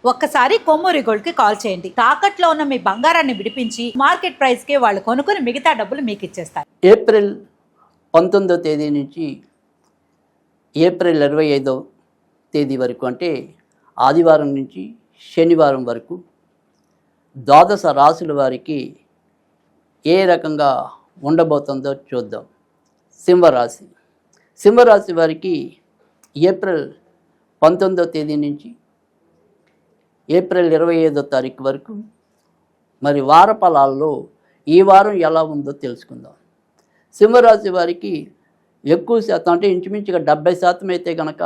ఒక్కసారి కొమ్మూరి గోల్డ్ కి కాల్ చేయండి. తాకట్లో ఉన్న మీ బంగారాన్ని విడిపించి మార్కెట్ ప్రైస్ కి వాళ్ళు కొనుక్కుని మిగతా డబ్బులు మీకు ఇచ్చేస్తారు. ఏప్రిల్ 19వ తేదీ నుంచి ఏప్రిల్ 25వ తేదీ వరకు, అంటే ఆదివారం నుంచి శనివారం వరకు ద్వాదశ రాశుల వారికి ఏ రకంగా ఉండబోతుందో చూద్దాం. సింహరాశి. సింహరాశి వారికి ఏప్రిల్ 19వ తేదీ నుంచి ఏప్రిల్ 25వ తారీఖు వరకు మరి వార ఫలాల్లో ఈ వారం ఎలా ఉందో తెలుసుకుందాం. సింహరాశి వారికి ఎక్కువ శాతం, అంటే ఇంచుమించుగా 70% అయితే కనుక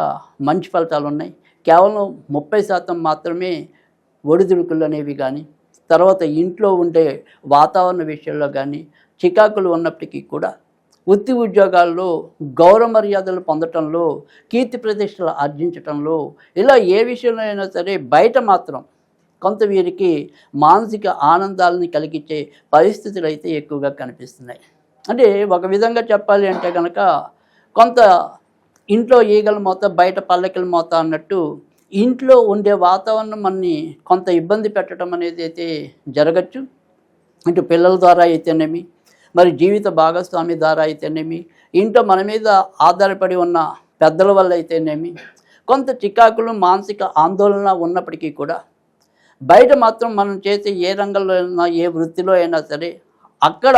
మంచి ఫలితాలు ఉన్నాయి. కేవలం 30% మాత్రమే ఒడిదుడుకులు అనేవి కానీ, తర్వాత ఇంట్లో ఉండే వాతావరణ విషయంలో కానీ చికాకులు ఉన్నప్పటికీ కూడా వృత్తి ఉద్యోగాల్లో గౌరవ మర్యాదలు పొందటంలో, కీర్తి ప్రతిష్టలు ఆర్జించటంలో, ఇలా ఏ విషయంలో అయినా సరే బయట మాత్రం కొంత వీరికి మానసిక ఆనందాలని కలిగించే పరిస్థితులు అయితే ఎక్కువగా కనిపిస్తున్నాయి. అంటే ఒక విధంగా చెప్పాలి అంటే కనుక కొంత ఇంట్లో ఈగల మోత బయట పల్లకిల మోత అన్నట్టు ఇంట్లో ఉండే వాతావరణం మనని కొంత ఇబ్బంది పెట్టడం అనేది అయితే జరగచ్చు. ఇటు పిల్లల ద్వారా అయితేనేమి, మరి జీవిత భాగస్వామి ద్వారా అయితేనేమి, ఇంట్లో మన మీద ఆధారపడి ఉన్న పెద్దల వల్ల అయితేనేమి, కొంత చికాకులు మానసిక ఆందోళన ఉన్నప్పటికీ కూడా బయట మాత్రం మనం చేసే ఏ రంగంలో అయినా, ఏ వృత్తిలో అయినా సరే అక్కడ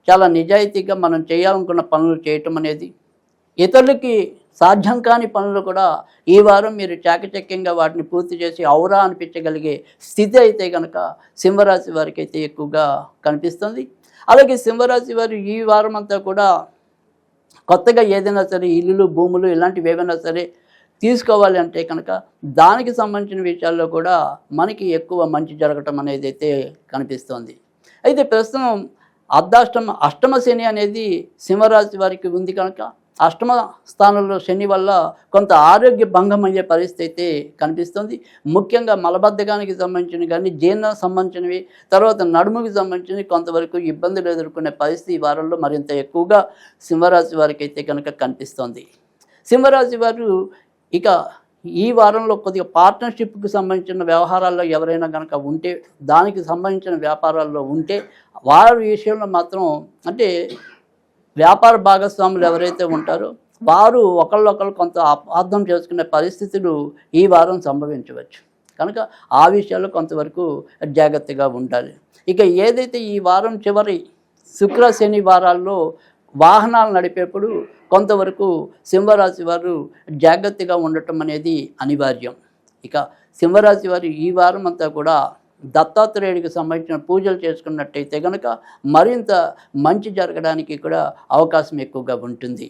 చాలా నిజాయితీగా మనం చేయాలనుకున్న పనులు చేయటం అనేది, ఇతరులకి సాధ్యం కాని పనులు కూడా ఈ వారం మీరు చాకచక్యంగా వాటిని పూర్తి చేసి ఔరా అనిపించగలిగే స్థితి అయితే కనుక సింహరాశి వారికి అయితే ఎక్కువగా కనిపిస్తుంది. అలాగే సింహరాశి వారు ఈ వారం అంతా కూడా కొత్తగా ఏదైనా సరే ఇల్లులు, భూములు ఇలాంటివి ఏవైనా సరే తీసుకోవాలి అంటే కనుక దానికి సంబంధించిన విషయాల్లో కూడా మనకి ఎక్కువ మంచి జరగటం అనేది అయితే కనిపిస్తోంది. అయితే ప్రస్తుతం అష్టమ శని అనేది సింహరాశి వారికి ఉంది కనుక అష్టమ స్థానంలో శని వల్ల కొంత ఆరోగ్య భంగం అయ్యే పరిస్థితి అయితే కనిపిస్తుంది. ముఖ్యంగా మలబద్ధకానికి సంబంధించినవి కానీ, జీర్ణ సంబంధించినవి, తర్వాత నడుముకి సంబంధించినవి కొంతవరకు ఇబ్బందులు ఎదుర్కొనే పరిస్థితి ఈ వారంలో మరింత ఎక్కువగా సింహరాశి వారికి అయితే కనుక కనిపిస్తోంది. సింహరాశి వారు ఇక ఈ వారంలో కొద్దిగా పార్ట్నర్షిప్కి సంబంధించిన వ్యవహారాల్లో ఎవరైనా కనుక ఉంటే, దానికి సంబంధించిన వ్యాపారాల్లో ఉంటే వారి విషయంలో మాత్రం, అంటే వ్యాపార భాగస్వాములు ఎవరైతే ఉంటారో వారు ఒకళ్ళొకళ్ళు కొంత అపార్థం చేసుకునే పరిస్థితులు ఈ వారం సంభవించవచ్చు. కనుక ఆ విషయాల్లో కొంతవరకు జాగ్రత్తగా ఉండాలి. ఇక ఏదైతే ఈ వారం చివరి శుక్ర శని వారాల్లో వాహనాలు నడిపేప్పుడు కొంతవరకు సింహరాశి వారు జాగ్రత్తగా ఉండటం అనేది అనివార్యం. ఇక సింహరాశి వారు ఈ వారం అంతా కూడా దత్తాత్రేయుడికి సంబంధించిన పూజలు చేసుకున్నట్టయితే కనుక మరింత మంచి జరగడానికి కూడా అవకాశం ఎక్కువగా ఉంటుంది.